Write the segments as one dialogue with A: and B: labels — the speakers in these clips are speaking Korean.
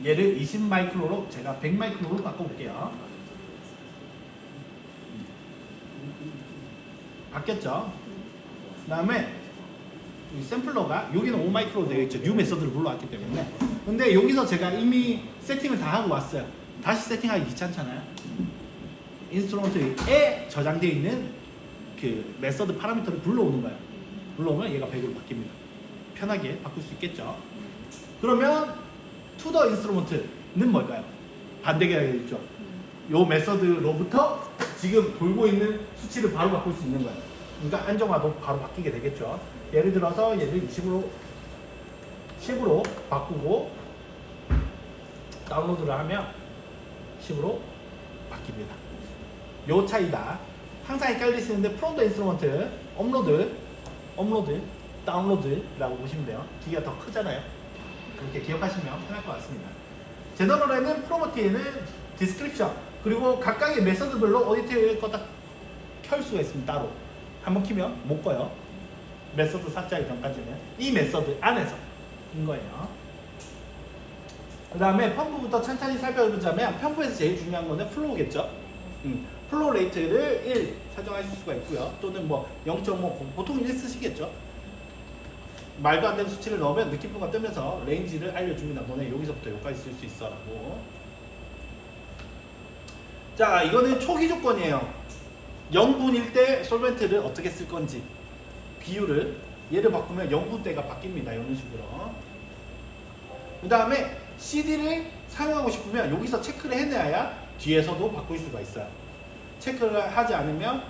A: 얘를 20 마이크로로 제가 100 마이크로로 바꿔볼게요. 바뀌었죠? 그 다음에 이 샘플러가 여기는 5 마이크로 되어 있죠. 뉴 메서드를 불러왔기 때문에. 근데 여기서 제가 이미 세팅을 다 하고 왔어요. 다시 세팅하기 귀찮잖아요. 인스트루먼트에 저장되어 있는 그 메서드 파라미터를 불러오는 거예요. 불러오면 얘가 100으로 바뀝니다. 편하게 바꿀 수 있겠죠. 그러면 투더 인스트루먼트는 뭘까요? 반대가 되겠죠. 요 메서드로부터 지금 돌고 있는 수치를 바로 바꿀 수 있는 거예요. 그러니까 안정화도 바로 바뀌게 되겠죠. 예를 들어서 얘를 10으로 바꾸고 다운로드를 하면 10으로 바뀝니다. 요 차이다. 항상 헷갈릴 수 있는데 프롬 더 인스트루먼트 업로드, 다운로드라고 보시면 돼요. 기계가 더 크잖아요. 그렇게 기억하시면 편할 것 같습니다. 제너럴에는 프로머티에는 디스크립션 그리고 각각의 메서드별로 어디트를 껐다 켤 수가 있습니다. 따로 한번 키면 못 꺼요. 메서드 삭제하기 전까지는 이 메서드 안에서 인 거예요. 그 다음에 펌프부터 천천히 살펴보자면 펌프에서 제일 중요한 거는 플로우겠죠. 플로우 레이트를 1 설정하실 수가 있고요. 또는 뭐 0.5 보통 1 쓰시겠죠. 말도 안 되는 수치를 넣으면 느낌표가 뜨면서 레인지를 알려줍니다. 너네 여기서부터 여기까지 쓸 수 있어 라고. 자, 이거는 초기 조건이에요. 0분일 때 솔벤트를 어떻게 쓸 건지 비율을 얘를 바꾸면 0분 때가 바뀝니다. 이런 식으로. 그 다음에 CD를 사용하고 싶으면 여기서 체크를 해내야 뒤에서도 바꿀 수가 있어요. 체크를 하지 않으면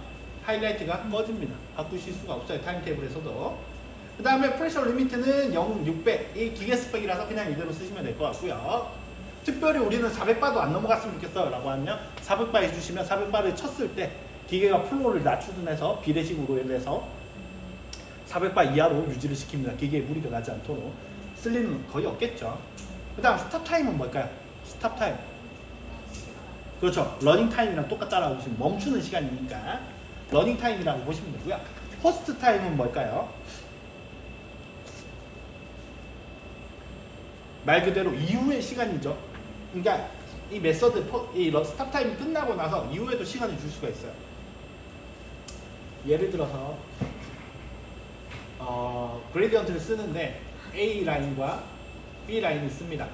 A: 하이라이트가 꺼집니다. 바꾸실 수가 없어요. 타임테이블에서도. 그 다음에 프레셔 리미트는 600 이 기계 스펙이라서 그냥 이대로 쓰시면 될 것 같고요. 특별히 우리는 400바도 안 넘어갔으면 좋겠어요 라고 하면 400바 해주시면 400바를 쳤을 때 기계가 플로우를 낮추든 해서 비례식으로 해서 400바 이하로 유지를 시킵니다. 기계에 무리가 가지 않도록. 쓸 일은 거의 없겠죠. 그 다음 스탑 타임은 뭘까요? 스탑 타임. 그렇죠. 러닝 타임이랑 똑같다라고 보시면 멈추는 시간이니까 러닝 타임이라고 보시면 되고요. 호스트 타임은 뭘까요? 말 그대로 이후의 시간이죠. 그러니까 이 메서드, 이 스탑 타임이 끝나고 나서 이후에도 시간을 줄 수가 있어요. 예를 들어서 그레디언트를 쓰는데 A 라인과 B 라인을 씁니다.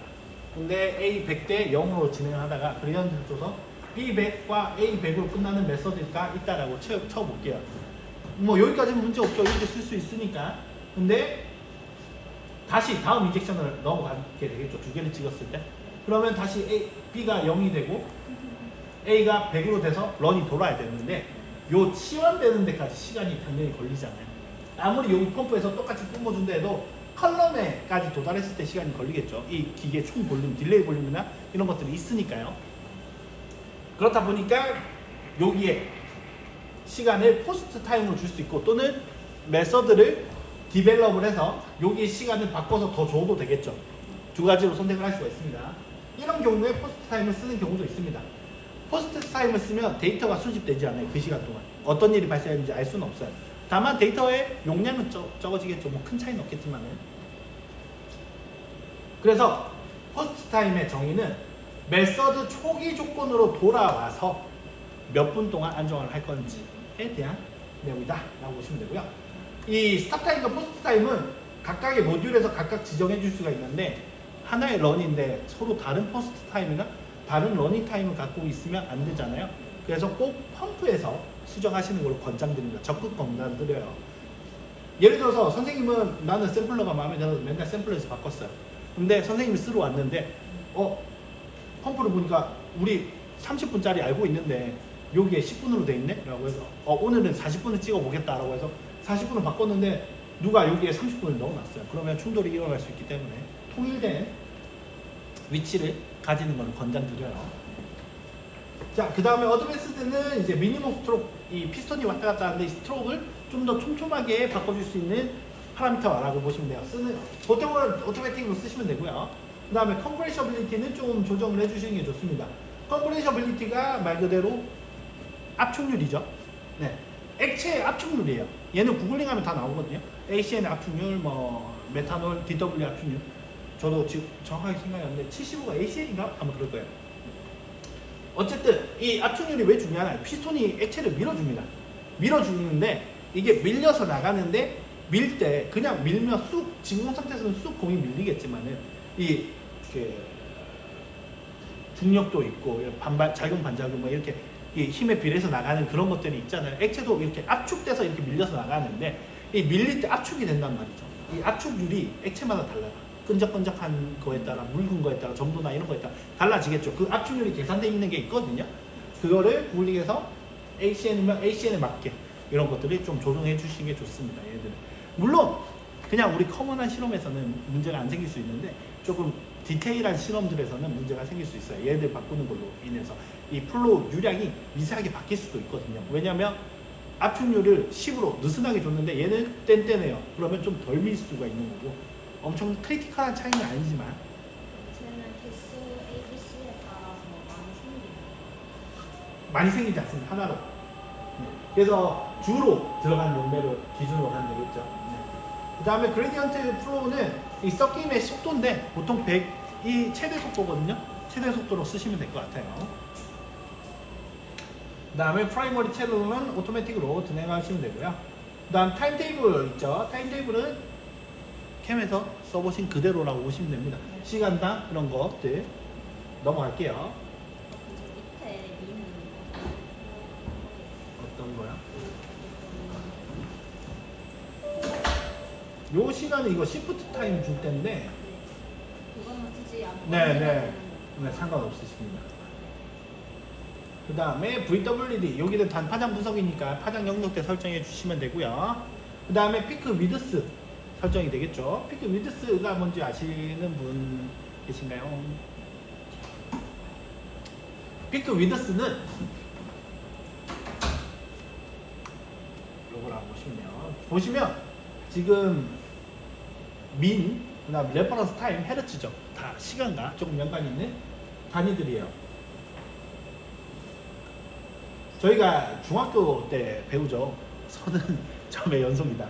A: 근데 A 100대 0으로 진행을 하다가 그레디언트를 줘서 B 100과 A 100으로 끝나는 메서드가 있다라고 쳐볼게요. 뭐 여기까지는 문제 없죠. 이렇게 쓸 수 있으니까. 근데 다시 다음 인젝션을 넘어가게 되겠죠. 두 개를 찍었을 때. 그러면 다시 B가 0이 되고 A가 100으로 돼서 런이 돌아야 되는데 요 치환되는 데까지 시간이 당연히 걸리잖아요. 아무리 여기 펌프에서 똑같이 뿜어준다 해도 컬럼에까지 도달했을 때 시간이 걸리겠죠. 이 기계 총 볼륨, 딜레이 볼륨이나 이런 것들이 있으니까요. 그렇다 보니까 여기에 시간을 포스트 타임으로 줄 수 있고 또는 메서드를 디벨롭을 해서 여기 시간을 바꿔서 더 줘도 되겠죠. 두 가지로 선택을 할 수가 있습니다. 이런 경우에 포스트 타임을 쓰는 경우도 있습니다. 포스트 타임을 쓰면 데이터가 수집되지 않아요. 그 시간 동안. 어떤 일이 발생했는지 알 수는 없어요. 다만 데이터의 용량은 적어지겠죠. 뭐 큰 차이는 없겠지만은. 그래서 포스트 타임의 정의는 메서드 초기 조건으로 돌아와서 몇 분 동안 안정화를 할 건지에 대한 내용이다 라고 보시면 되고요. 이 스탑 타임과 포스트 타임은 각각의 모듈에서 각각 지정해 줄 수가 있는데 하나의 런인데 서로 다른 포스트 타임이나 다른 러닝 타임을 갖고 있으면 안 되잖아요. 그래서 꼭 펌프에서 수정하시는 걸 권장드립니다. 적극 권장드려요. 예를 들어서 선생님은 나는 샘플러가 마음에 들어서 맨날 샘플러에서 바꿨어요. 근데 선생님이 쓰러 왔는데 펌프를 보니까 우리 30분짜리 알고 있는데 여기에 10분으로 돼 있네? 라고 해서 오늘은 40분을 찍어 보겠다 라고 해서 40분을 바꿨는데 누가 여기에 30분을 넣어놨어요. 그러면 충돌이 일어날 수 있기 때문에 통일된 위치를 가지는 걸 권장드려요. 자, 그 다음에 어드밴스드는 이제 미니멈 스트로크, 이 피스톤이 왔다 갔다 하는데 이 스트로크를 좀 더 촘촘하게 바꿔줄 수 있는 파라미터라고 보시면 돼요. 보통은 오토매틱으로 쓰시면 되고요. 그 다음에 컴프레셔빌리티는 좀 조정을 해주시는 게 좋습니다. 컴프레셔빌리티가 말 그대로 압축률이죠. 네, 액체의 압축률이에요. 얘는 구글링하면 다 나오거든요. ACN 압축률, 뭐 메탄올, DW 압축률. 저도 지금 정확하게 생각이 안 나는데 75가 ACN인가? 아마 그럴 거예요. 어쨌든 이 압축률이 왜 중요하냐? 피스톤이 액체를 밀어줍니다. 밀어주는데 이게 밀려서 나가는데 밀 때 그냥 밀면 쑥 진공 상태에서는 쑥 공이 밀리겠지만은 이 중력도 있고 반발 작용 반작용 뭐 이렇게 이 힘에 비례해서 나가는 그런 것들이 있잖아요. 액체도 이렇게 압축돼서 이렇게 밀려서 나가는데 이 밀릴 때 압축이 된단 말이죠. 이 압축률이 액체마다 달라요. 끈적끈적한 거에 따라 묽은 거에 따라 점도나 이런 거에 따라 달라지겠죠. 그 압축률이 계산되어 있는 게 있거든요. 그거를 분리해서 ACN이면 ACN에 맞게 이런 것들이 좀 조정해 주시는 게 좋습니다. 얘들은 물론 그냥 우리 커먼한 실험에서는 문제가 안 생길 수 있는데 조금 디테일한 실험들에서는 문제가 생길 수 있어요. 얘들 바꾸는 걸로 인해서 이 플로우 유량이 미세하게 바뀔 수도 있거든요. 왜냐하면 압축률을 10으로 느슨하게 줬는데 얘는 뗀뗀해요. 그러면 좀 덜 밀 수가 있는 거고 엄청 크리티컬한 차이는 아니지만
B: 쟤는 개수 ABC에 따라서
A: 많이 생기지 않습니다. 하나로. 그래서 주로 들어간 용매를 기준으로 하면 되겠죠. 그 다음에 그레디언트 플로우는 이 섞임의 속도인데 보통 100이 최대 속도거든요. 최대 속도로 쓰시면 될 것 같아요. 그 다음에 프라이머리 채널은 오토매틱으로 진행하시면 되고요. 그 다음 타임테이블 있죠. 타임테이블은 캠에서 써보신 그대로라고 보시면 됩니다. 시간당 이런 것들 넘어갈게요.
B: 밑에 미는
A: 어떤 거야? 요 시간은 이거 시프트 타임 줄 때인데
B: 그거는 굳이 안
A: 네, 상관없으십니다. 그 다음에 VWD 여기는 단 파장 분석이니까 파장 영역대 설정해 주시면 되고요. 그 다음에 피크 위드스 설정이 되겠죠. 피크 위드스가 뭔지 아시는 분 계신가요? 피크 위드스는 요거라고 보시면 지금 민, 그다음 레퍼런스 타임, 헤르츠죠. 다 시간과 조금 연관이 있는 단위들이에요. 저희가 중학교 때 배우죠. 선은 점의 연속이다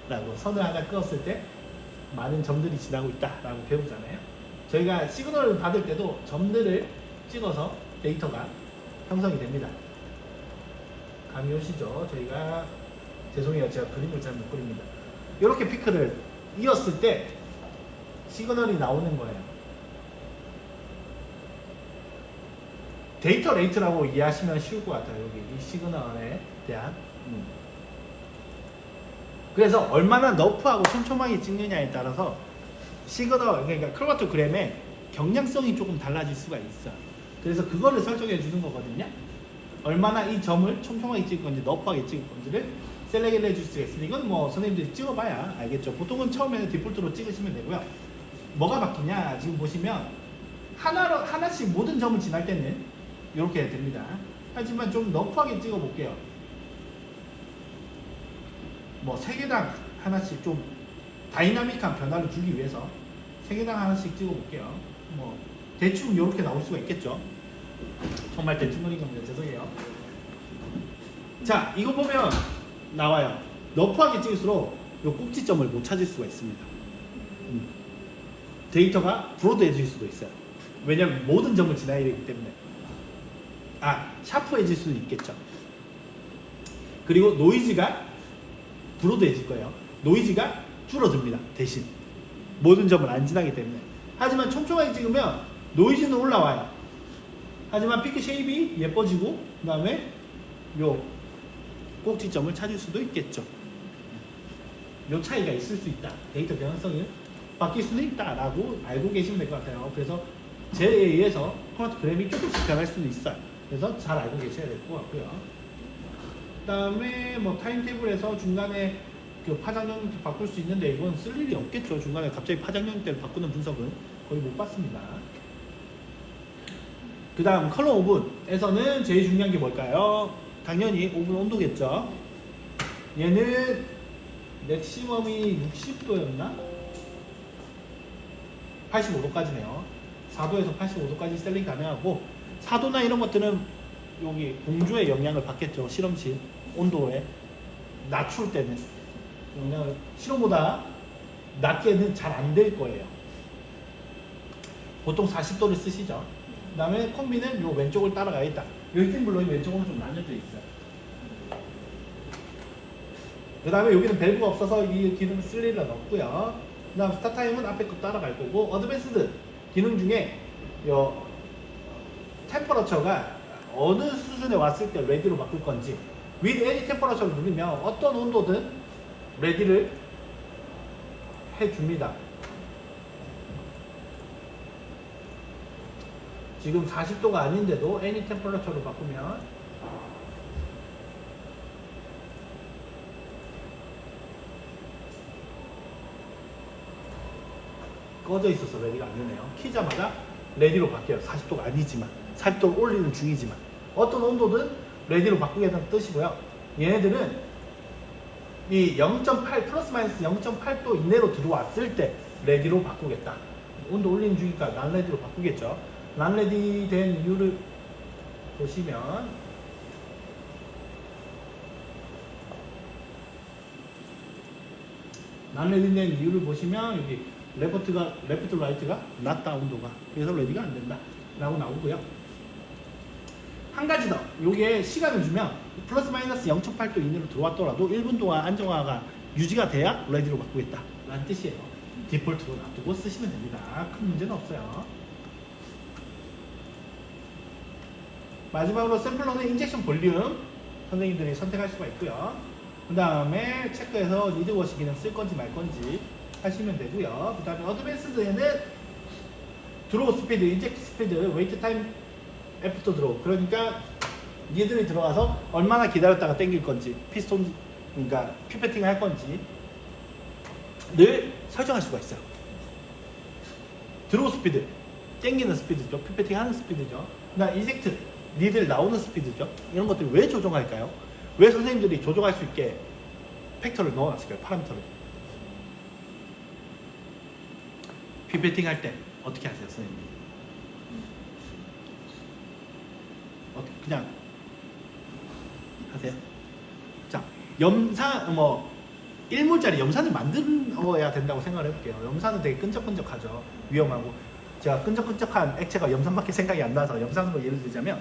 A: 라고 선을 하나 그었을 때 많은 점들이 지나고 있다 라고 배우잖아요. 저희가 시그널을 받을 때도 점들을 찍어서 데이터가 형성이 됩니다. 감이 오시죠? 저희가 죄송해요. 제가 그림을 잘 못 그립니다. 이렇게 피크를 이었을 때 시그널이 나오는 거예요. 데이터 레이트라고 이해하시면 쉬울 것 같아요. 여기 이 시그널에 대한 그래서 얼마나 너프하고 촘촘하게 찍느냐에 따라서 시그널 그러니까 킬로와트그램의 경량성이 조금 달라질 수가 있어요. 그래서 그거를 설정해 주는 거거든요. 얼마나 이 점을 촘촘하게 찍을 건지 너프하게 찍을 건지를 셀렉을 해줄 수가 있으니 이건 뭐 선생님들이 찍어봐야 알겠죠. 보통은 처음에는 디폴트로 찍으시면 되고요. 뭐가 바뀌냐 지금 보시면 하나씩 모든 점을 지날 때는 이렇게 됩니다. 하지만 좀 너프하게 찍어 볼게요. 뭐 3개당 하나씩 좀 다이나믹한 변화를 주기 위해서 3개당 하나씩 찍어 볼게요. 뭐 대충 이렇게 나올 수가 있겠죠. 정말 대충 그린 겁니다. 죄송해요. 자, 이거 보면 나와요. 너프하게 찍을수록 이 꼭지점을 못 찾을 수가 있습니다. 데이터가 브로드해질 수도 있어요. 왜냐면 모든 점을 지나야 되기 때문에. 샤프해질 수도 있겠죠. 그리고 노이즈가 브로드해질 거예요. 노이즈가 줄어듭니다. 대신 모든 점을 안 지나기 때문에. 하지만 촘촘하게 찍으면 노이즈는 올라와요. 하지만 피크 쉐입이 예뻐지고 그 다음에 요 꼭지점을 찾을 수도 있겠죠. 요 차이가 있을 수 있다. 데이터 경향성이 바뀔 수도 있다라고 알고 계시면 될 것 같아요. 그래서 제에 의해서 킬로와트그램이 조금씩 변할 수도 있어요. 그래서 잘 알고 계셔야 될 것 같고요. 그 다음에 뭐 타임테이블에서 중간에 그 파장 영역대 바꿀 수 있는데 이건 쓸 일이 없겠죠. 중간에 갑자기 파장 영역대를 바꾸는 분석은 거의 못 봤습니다. 그 다음 컬러 오븐에서는 제일 중요한 게 뭘까요? 당연히 오븐 온도겠죠. 얘는 맥시멈이 60도였나? 85도까지네요. 4도에서 85도까지 셀링 가능하고 4도나 이런 것들은 여기 공조의 영향을 받겠죠. 실험실 온도에 낮출 때는 영향을 실험보다 낮게는 잘 안 될 거예요. 보통 40도를 쓰시죠. 그 다음에 콤비는 요 왼쪽을 따라가야겠다. 열팀 블록이 왼쪽으로 좀 나뉘어져 있어요. 그 다음에 여기는 밸브가 없어서 이 기능 쓸 일은 없고요. 그 다음 스타타임은 앞에 거 따라갈 거고, 어드밴스드 기능 중에 요 템퍼러처가 어느 수준에 왔을 때 레디로 바꿀 건지, with any 템퍼러처를 누르면 어떤 온도든 레디를 해줍니다. 지금 40도가 아닌데도 any 템퍼러처로 바꾸면 꺼져 있어서 레디가 안 되네요. 키자마자 레디로 바뀌어요. 40도가 아니지만, 40도를 올리는 중이지만 어떤 온도든 레디로 바꾸겠다는 뜻이고요. 얘네들은 이 0.8 플러스 마이너스 0.8도 이내로 들어왔을 때 레디로 바꾸겠다. 온도 올리는 중이니까 난 레디로 바꾸겠죠. 난 레디 된 이유를 보시면 난 레디 된 이유를 보시면 여기 레프트 라이트가 낮다 온도가, 그래서 레디가 안 된다 라고 나오고요. 한 가지 더, 요게 시간을 주면 플러스 마이너스 0.8도 이내로 들어왔더라도 1분 동안 안정화가 유지가 돼야 레디로 바꾸겠다 라는 뜻이에요. 디폴트로 놔두고 쓰시면 됩니다. 큰 문제는 없어요. 마지막으로 샘플러는 인젝션 볼륨 선생님들이 선택할 수가 있고요. 그 다음에 체크해서 리드워시 기능 쓸 건지 말 건지 하시면 되고요. 그 다음에 어드밴스드에는 드로우 스피드, 인젝트 스피드, 웨이트 타임 애프터 드로우, 그러니까 니들이 들어가서 얼마나 기다렸다가 당길 건지, 피스톤, 그러니까 피패팅을 할 건지 늘 설정할 수가 있어요. 드로우 스피드, 당기는 스피드죠. 피패팅 하는 스피드죠. 그다음 인젝트, 니들 나오는 스피드죠. 이런 것들 왜 조정할까요? 왜 선생님들이 조정할 수 있게 팩터를 넣어놨을까요? 파라미터를. 피패팅 할 때 어떻게 하세요, 선생님? 그냥 하세요. 자, 염산, 1몰짜리 염산을 만들어야 된다고 생각을 해볼게요. 염산은 되게 끈적끈적하죠. 위험하고. 제가 끈적끈적한 액체가 염산밖에 생각이 안 나서 염산으로 예를 들자면,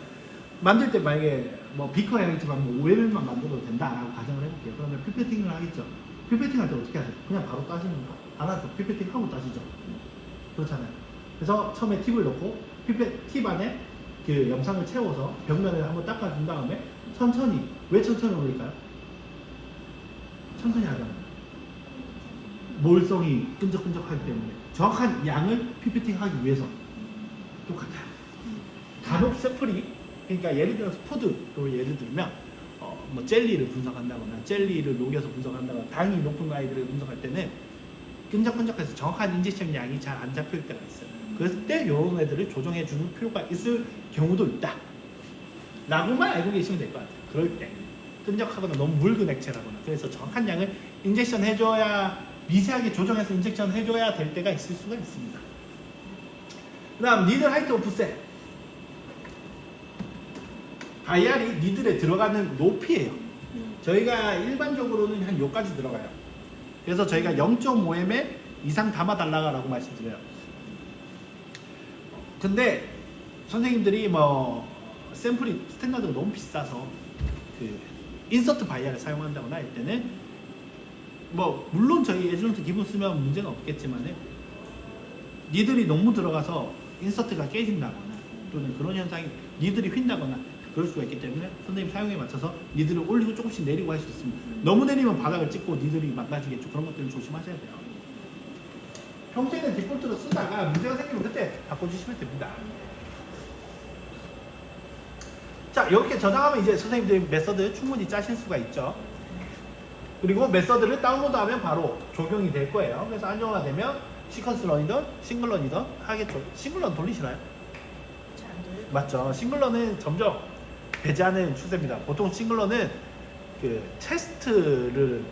A: 만들 때 만약에 비커 에너지만 5ml만 만들어도 된다라고 가정을 해볼게요. 그러면 피패팅을 하겠죠. 피패팅 할 때 어떻게 하세요? 그냥 바로 따지는가? 안 하죠. 피패팅 하고 따지죠. 그렇잖아요. 그래서 처음에 팁을 넣고 팁 안에 그 염산을 채워서 벽면을 한번 닦아준 다음에 천천히, 왜 천천히 올릴까요? 천천히 하잖아요. 몰성이 끈적끈적하기 때문에 정확한 양을 피피팅 하기 위해서 똑같아요. 간혹 샘플이, 그러니까 예를 들어서 푸드로 예를 들면 젤리를 분석한다거나 젤리를 녹여서 분석한다거나 당이 높은 아이들을 분석할 때는 끈적끈적해서 정확한 인젝션 양이 잘 안 잡힐 때가 있어요. 그랬을 때 이런 애들을 조정해 주는 필요가 있을 경우도 있다 라고만 알고 계시면 될 것 같아요. 그럴 때 끈적하거나 너무 묽은 액체라거나, 그래서 정확한 양을 인젝션 해줘야, 미세하게 조정해서 인젝션 해줘야 될 때가 있을 수가 있습니다. 그 다음 니들 하이트 오프셋, 바이알이 니들에 들어가는 높이에요. 저희가 일반적으로는 한 요까지 들어가요. 그래서 저희가 0.5mm 이상 담아달라고 말씀드려요. 근데 선생님들이 샘플이 스탠다드가 너무 비싸서 그 인서트 바이알을 사용한다거나 할 때는 물론 저희 에즈론트 기본 쓰면 문제는 없겠지만 니들이 너무 들어가서 인서트가 깨진다거나 또는 그런 현상이 니들이 휜다거나 그럴 수가 있기 때문에 선생님 사용에 맞춰서 니들을 올리고 조금씩 내리고 할 수 있습니다. 너무 내리면 바닥을 찍고 니들이 망가지겠죠. 그런 것들은 조심하셔야 돼요. 평소에는 디폴트로 쓰다가 문제가 생기면 그때 바꿔주시면 됩니다. 자, 이렇게 저장하면 이제 선생님들이 메서드 충분히 짜실 수가 있죠. 그리고 메서드를 다운로드하면 바로 적용이 될 거예요. 그래서 안정화되면 시퀀스 런이든 싱글런이든 하겠죠. 싱글런 돌리시나요?
B: 잘 안 돼요.
A: 맞죠. 싱글런은 점점 배제하는 추세입니다. 보통 싱글런은 그 테스트를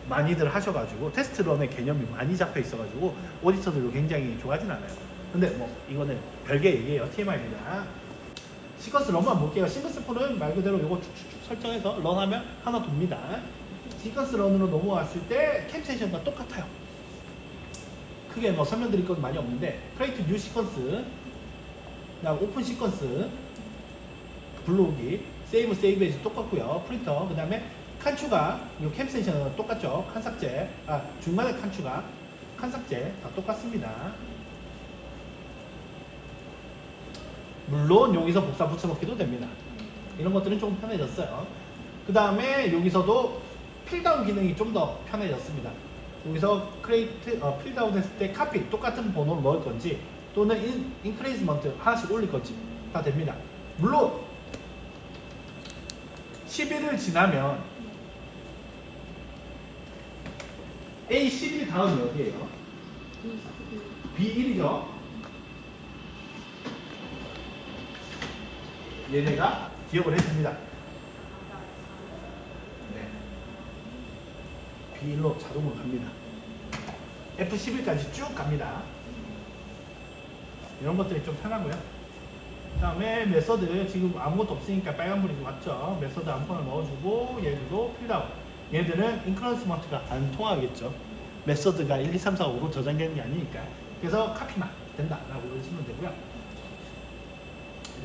A: 많이들 하셔가지고 테스트 런의 개념이 많이 잡혀 있어가지고 오디터들도 굉장히 좋아하진 않아요. 근데 이거는 별개 얘기예요. TMI입니다. 시퀀스 런만 볼게요. 시퀀스 폴은 말 그대로 이거 쭉쭉쭉 설정해서 런하면 하나 돕니다. 시퀀스 런으로 넘어왔을 때 캠 세션과 똑같아요. 크게 뭐 설명드릴 건 많이 없는데 create new 시퀀스, 그다음 오픈 시퀀스, 불러오기, 세이브 에이지 똑같고요. 프린터, 그다음에 칸 추가, 요 캠센션은 똑같죠. 칸 삭제, 중간에 칸 추가, 칸 삭제 다 똑같습니다. 물론 여기서 복사 붙여넣기도 됩니다. 이런 것들은 좀 편해졌어요. 그 다음에 여기서도 필다운 기능이 좀 더 편해졌습니다. 여기서 크레이트 필다운 했을 때 카피 똑같은 번호를 넣을 건지 또는 인크레이스먼트 하나씩 올릴 건지 다 됩니다. 물론 11을 지나면 A11 다음이 어디예요? B1이죠. 얘네가 기억을 해줍니다. 네. B1로 자동으로 갑니다. F11까지 쭉 갑니다. 이런 것들이 좀 편하고요. 그 다음에 메서드 지금 아무것도 없으니까 빨간불이 왔죠. 메서드 아무거나 넣어주고 얘들도 필다운. 얘들은 인크리먼트가 안 통하겠죠. 메서드가 1, 2, 3, 4, 5로 저장되는 게 아니니까. 그래서 카피만 된다라고 보시면 되고요.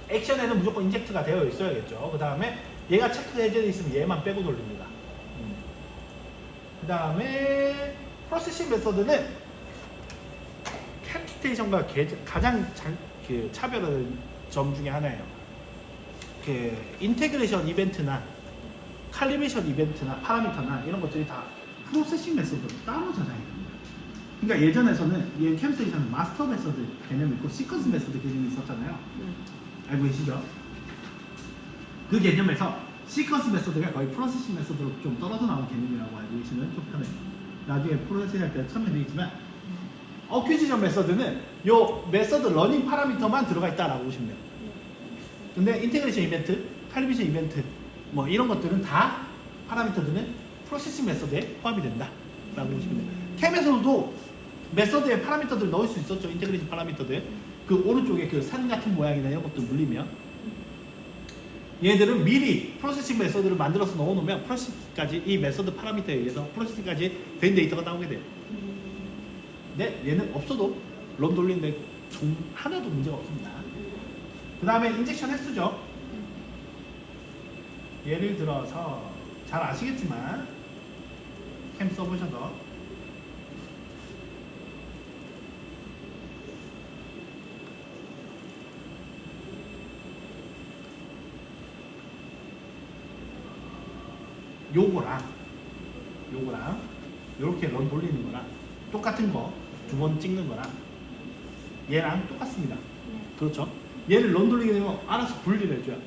A: 액션에는 무조건 인젝트가 되어 있어야겠죠. 그 다음에 얘가 체크 해제되어 있으면 얘만 빼고 돌립니다. 그 다음에 프로세싱 메서드는 캠스테이션과 가장 차별하는 점 중에 하나예요. 인테그레이션 이벤트나 칼리브레이션 이벤트나 파라미터나 이런 것들이 다 프로세싱 메서드로 따로 저장이 됩니다. 그러니까 예전에서는 이 캠스테이션은 마스터 메서드 개념이 있고 시퀀스 메서드 개념이 있었잖아요. 알고 계시죠? 그 개념에서 시퀀스 메서드가 거의 프로세싱 메서드로 좀 떨어져 나온 개념이라고 알고 계시면 좀 편해요. 나중에 프로세싱 할 때 설명드리겠지만 어퀴지션 메서드는 요 메서드 러닝 파라미터만 들어가 있다라고 보시면 돼요. 근데 인테그레이션 이벤트, 칼리브레이션 이벤트 뭐 이런 것들은 다 파라미터들은 프로세싱 메서드에 포함이 된다라고 보시면 돼요. 캠에서도 메서드에 파라미터들 넣을 수 있었죠. 인테그레이션 파라미터들. 그 오른쪽에 그 산 같은 모양이나 이런 것들 눌리면 얘들은 미리 프로세싱 메서드를 만들어서 넣어놓으면 프로세싱까지 이 메서드 파라미터에 의해서 프로세싱까지 된 데이터가 나오게 돼요. 근데 얘는 없어도 런 돌리는데 하나도 문제가 없습니다. 그 다음에 인젝션 횟수죠. 예를 들어서 잘 아시겠지만 캠 써보셔서 요거랑 요렇게 런 돌리는 거랑 똑같은 거 두 번 찍는 거랑 얘랑 똑같습니다. 그렇죠? 얘를 런 돌리게 되면 알아서 분리를 해줘요.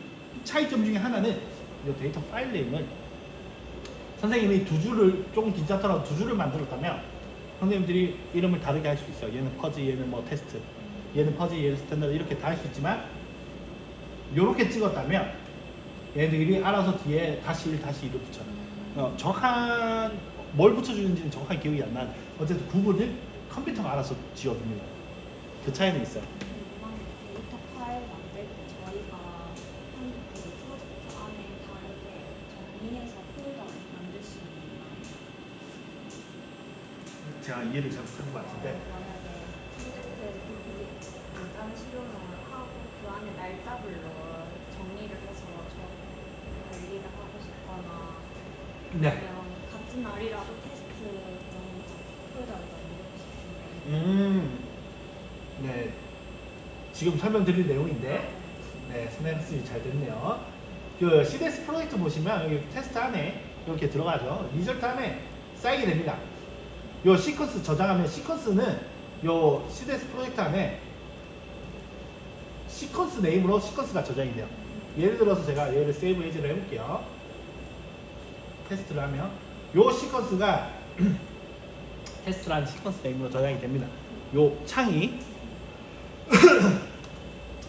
A: 차이점 중에 하나는 이 데이터 파일 네임을 선생님이 두 줄을 조금 괜찮더라도 두 줄을 만들었다면 선생님들이 이름을 다르게 할 수 있어요. 얘는 퍼지, 얘는 뭐 테스트, 얘는 퍼지, 얘는 스탠다드 이렇게 다 할 수 있지만 요렇게 찍었다면 얘네들이 알아서 뒤에 다시 1, 다시 2를 붙여요. 정확한 뭘 붙여주는지는 정확하게 기억이 안 나요. 어쨌든 구분을 컴퓨터가 알아서 지어줍니다. 그 차이는 있어요.
B: 이번에 데이터 파일 만들 때 저희가 한 그 프로젝트 안에 다르게 정리해서 폴더를 만들 수 있나요?
A: 제가 이해를 잘못한 것 같은데
B: 만약에 프로젝트에서 간단 실험을 하고 그 안에 날짜별로 정리를 해서 저 관리를 하고 싶거나
A: 네.
B: 그냥 같은 날이라도 테스트 그런 폴더를 만들고 싶은데
A: 네. 지금 설명드릴 내용인데, 네, 선생님 잘 됐네요. 그 CDS 프로젝트 보시면 여기 테스트 안에 이렇게 들어가죠. 리절트 안에 쌓이게 됩니다. 요 시퀀스 저장하면 시퀀스는 요 CDS 프로젝트 안에 시퀀스 네임으로 시퀀스가 저장이 돼요. 예를 들어서 제가 얘를 세이브 에이지를 해볼게요. 테스트를 하면 요 시퀀스가 테스트라는 시퀀스 네임으로 저장이 됩니다. 요 창이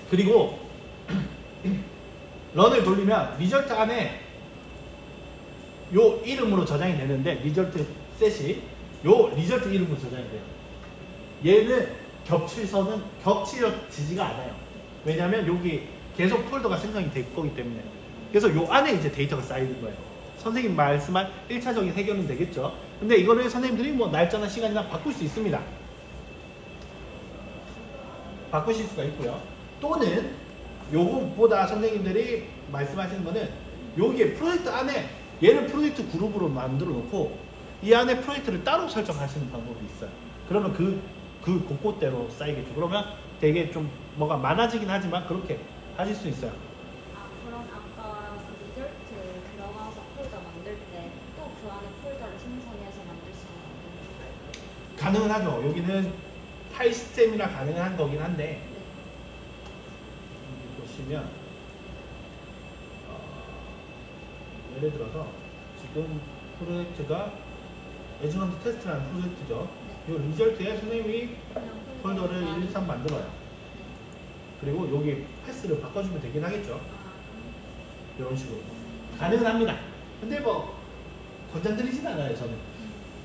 A: 그리고 런을 돌리면 리절트 안에 요 이름으로 저장이 되는데 리절트 셋이 요 리절트 이름으로 저장이 돼요. 얘는 겹치지가 않아요. 왜냐하면 여기 계속 폴더가 생성이 될 거기 때문에. 그래서 요 안에 이제 데이터가 쌓이는 거예요. 선생님 말씀한 1차적인 해결은 되겠죠. 근데 이거를 선생님들이 뭐 날짜나 시간이나 바꿀 수 있습니다. 바꾸실 수가 있고요. 또는 요거보다 선생님들이 말씀하시는 거는 여기에 프로젝트 안에 얘를 프로젝트 그룹으로 만들어 놓고 이 안에 프로젝트를 따로 설정하시는 방법이 있어요. 그러면 그 곳곳대로 쌓이겠죠. 그러면 되게 좀 뭐가 많아지긴 하지만 그렇게 하실 수 있어요.
B: 아, 그럼 아까 그 리절트 들어가서 폴더 만들 때 또 그 안에 폴더를 생성해서 만들 수 있는 건가요?
A: 가능은 하죠. 여기는 파일 시스템이라 가능한 거긴 한데
B: 네.
A: 여기 보시면 예를 들어서 지금 프로젝트가 에즈먼트 테스트라는 프로젝트죠. 이 리절트에 선생님이
B: 그냥
A: 폴더를
B: 폴더만
A: 1, 2, 3 만들어요. 그리고 여기 패스를 바꿔주면 되긴 하겠죠. 이런 식으로 가능은 합니다. 근데 뭐 권장드리진 않아요. 저는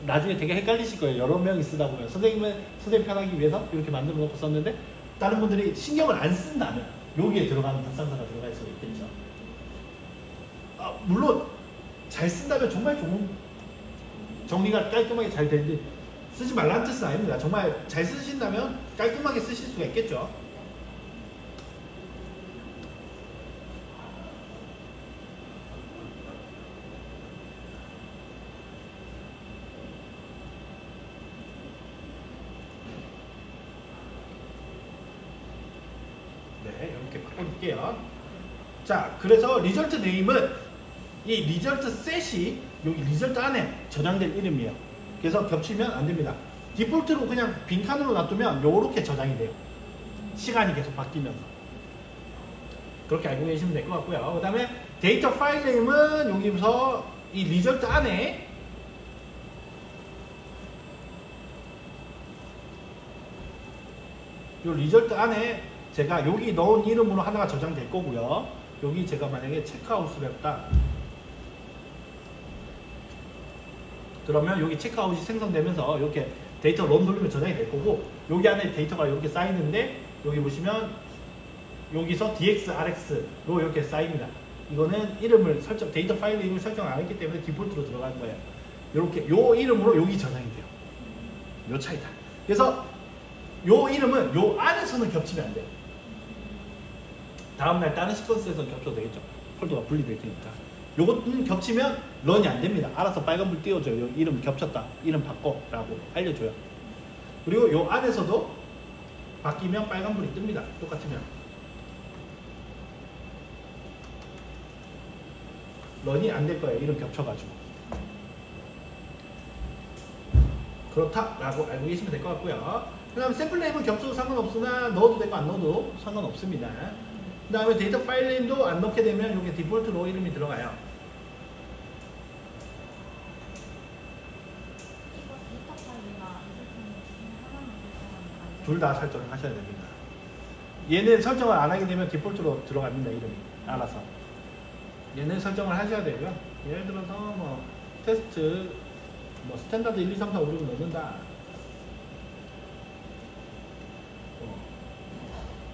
A: 나중에 되게 헷갈리실 거예요. 여러 명이 쓰다 보면 선생님 편하기 위해서 이렇게 만들어 놓고 썼는데 다른 분들이 신경을 안 쓴다면 여기에 들어가는 불상사가 들어갈 수가 있겠죠. 물론 잘 쓴다면 정말 좋은 정리가 깔끔하게 잘 되는데 쓰지 말라는 뜻은 아닙니다. 정말 잘 쓰신다면 깔끔하게 쓰실 수가 있겠죠. 네, 이렇게 바꿔줄게요. 자, 그래서 리절트 네임은 이 리절트 셋이 여기 리절트 안에 저장될 이름이에요. 그래서 겹치면 안 됩니다. 디폴트로 그냥 빈칸으로 놔두면 요렇게 저장이 돼요. 시간이 계속 바뀌면서. 그렇게 알고 계시면 될 것 같고요. 그 다음에 데이터 파일 네임은 여기서 이 리절트 안에 요 리절트 안에 제가 여기 넣은 이름으로 하나가 저장될 거고요. 여기 제가 만약에 체크아웃을 했다. 그러면 여기 체크아웃이 생성되면서 이렇게 데이터 런 돌리면 저장이 될 거고 여기 안에 데이터가 이렇게 쌓이는데 여기 보시면 여기서 DX, RX로 이렇게 쌓입니다. 이거는 이름을 설정, 데이터 파일 이름을 설정 안 했기 때문에 디폴트로 들어간 거예요. 이렇게 요 이름으로 여기 저장이 돼요. 요 차이다. 그래서 요 이름은 요 안에서는 겹치면 안 돼요. 다음날 다른 시퀀스에서 겹쳐도 되겠죠. 폴더가 분리될 테니까. 요것은 겹치면 런이 안 됩니다. 알아서 빨간불 띄워줘요. 이름 겹쳤다. 이름 바꿔. 라고 알려줘요. 그리고 요 안에서도 바뀌면 빨간불이 뜹니다. 똑같으면. 런이 안 될 거예요. 이름 겹쳐가지고. 그렇다라고 알고 계시면 될 것 같고요. 그 다음에 샘플 네임은 겹쳐도 상관없으나 넣어도 되고 안 넣어도 상관없습니다. 그 다음에 데이터 파일 네임도 안 넣게 되면 이게 디폴트로 이름이 들어가요.
B: 이거 데이터 파일이나 리절트 중에 하나만 설정하는 거
A: 둘 다 설정을 하셔야 됩니다. 얘는 설정을 안 하게 되면 디폴트로 들어갑니다. 이름이 알아서. 얘는 설정을 하셔야 되고요. 예를 들어서 뭐 테스트 뭐 스탠다드 1, 2, 3, 4, 5, 6을 넣는다.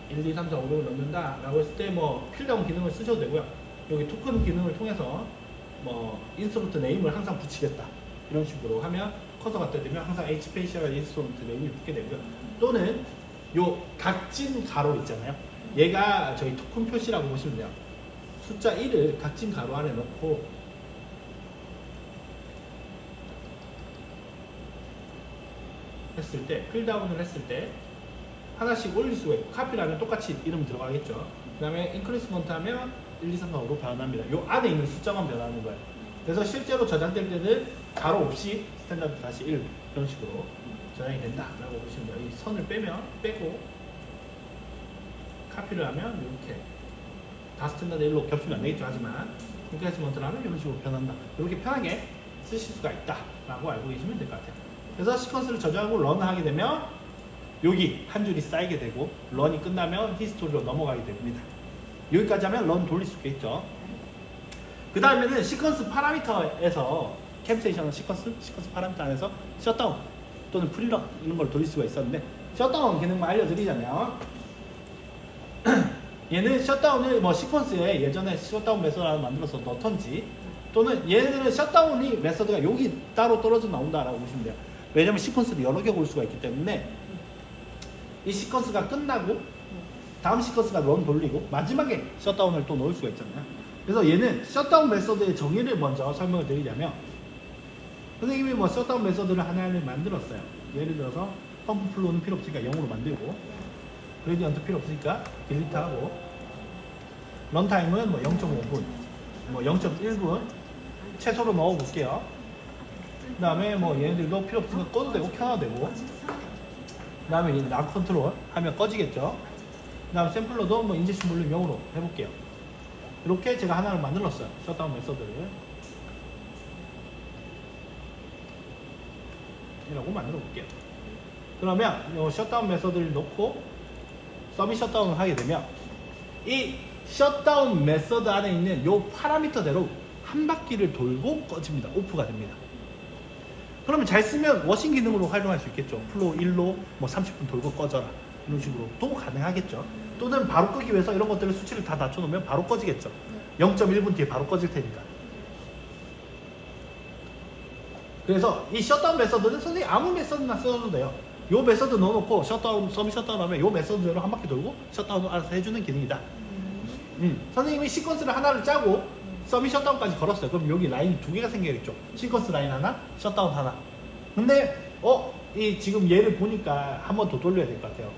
A: 1, 2, 3, 4, 5, 6을 넣는다 라고 했을 때 뭐 필다운 기능을 쓰셔도 되고요. 여기 토큰 기능을 통해서 뭐 인스트루먼트 네임을 항상 붙이겠다 이런 식으로 하면 커서가 뜨면 항상 HPAC가 인스트루먼트 네임이 붙게 되고요. 또는 요 각진 가로 있잖아요. 얘가 저희 토큰 표시라고 보시면 돼요. 숫자 1을 각진 가로 안에 넣고 했을 때 필다운을 했을 때 하나씩 올릴 수가 있고 카피를 하면 똑같이 이름 들어가겠죠. 그 다음에 인크리스먼트 하면 1, 2, 3, 4, 5로 변합니다. 요 안에 있는 숫자만 변하는 거예요. 그래서 실제로 저장될 때는 가로 없이 스탠다드 다시 1 이런 식으로 저장이 된다라고 보시면 돼요. 이 선을 빼고 카피를 하면 이렇게 다 스탠다드 1로 겹치면 안 되겠죠. 하지만 인크리스먼트를 하면 이런 식으로 변한다. 이렇게 편하게 쓰실 수가 있다라고 알고 계시면 될 것 같아요. 그래서 시퀀스를 저장하고 런하게 되면 여기 한 줄이 쌓이게 되고 런이 끝나면 히스토리로 넘어가게 됩니다. 여기까지 하면 런 돌릴 수 있겠죠. 그 다음에는 시퀀스 파라미터에서 캠스테이션 시퀀스 파라미터 안에서 셧다운 또는 프리런 이런 걸 돌릴 수가 있었는데 셧다운 기능만 알려드리자면 얘는 셧다운을 뭐 시퀀스에 예전에 셧다운 메서드를 만들어서 넣던지 또는 얘네들은 셧다운이 메서드가 여기 따로 떨어져 나온다라고 보시면 돼요. 왜냐면 시퀀스를 여러 개 올 수가 있기 때문에 이 시퀀스가 끝나고 다음 시퀀스가 런 돌리고 마지막에 셧다운을 또 넣을 수가 있잖아요. 그래서 얘는 셧다운 메서드의 정의를 먼저 설명을 드리자면 선생님이 뭐 셧다운 메서드를 하나를 만들었어요. 예를 들어서 펌프 플로우는 필요 없으니까 0으로 만들고 그레디언트 필요 없으니까 딜리트하고 런타임은 뭐 0.5분 뭐 0.1분 최소로 넣어 볼게요. 그 다음에 뭐 얘네들도 필요 없으니까 꺼도 되고 켜도 되고 그 다음에 이 락 컨트롤 하면 꺼지겠죠. 그 다음에 샘플러도 뭐 인젝션 볼륨 0으로 해볼게요. 이렇게 제가 하나를 만들었어요. 셧다운 메서드를 이라고 만들어 볼게요. 그러면 이 셧다운 메서드를 넣고 서밋 셧다운을 하게 되면 이 셧다운 메서드 안에 있는 이 파라미터대로 한 바퀴를 돌고 꺼집니다. 오프가 됩니다. 그러면 잘 쓰면 워싱 기능으로 활용할 수 있겠죠. 플로우 1로 뭐 30분 돌고 꺼져라 이런 식으로 또 가능하겠죠. 또는 바로 끄기 위해서 이런 것들을 수치를 다 낮춰놓으면 바로 꺼지겠죠. 0.1분 뒤에 바로 꺼질 테니까. 그래서 이 셧다운 메서드는 선생님 아무 메서드나 써도 돼요. 요 메서드 넣어놓고 셧다운, 서밋 셧다운 하면 요 메서드대로 한 바퀴 돌고 셧다운을 알아서 해주는 기능이다. 선생님이 시퀀스를 하나를 짜고 서밋 셧다운까지 걸었어요. 그럼 여기 라인이 두 개가 생겨야겠죠. 시퀀스 라인 하나, 셧다운 하나. 근데 이 지금 얘를 보니까 한 번 더 돌려야 될 것 같아요.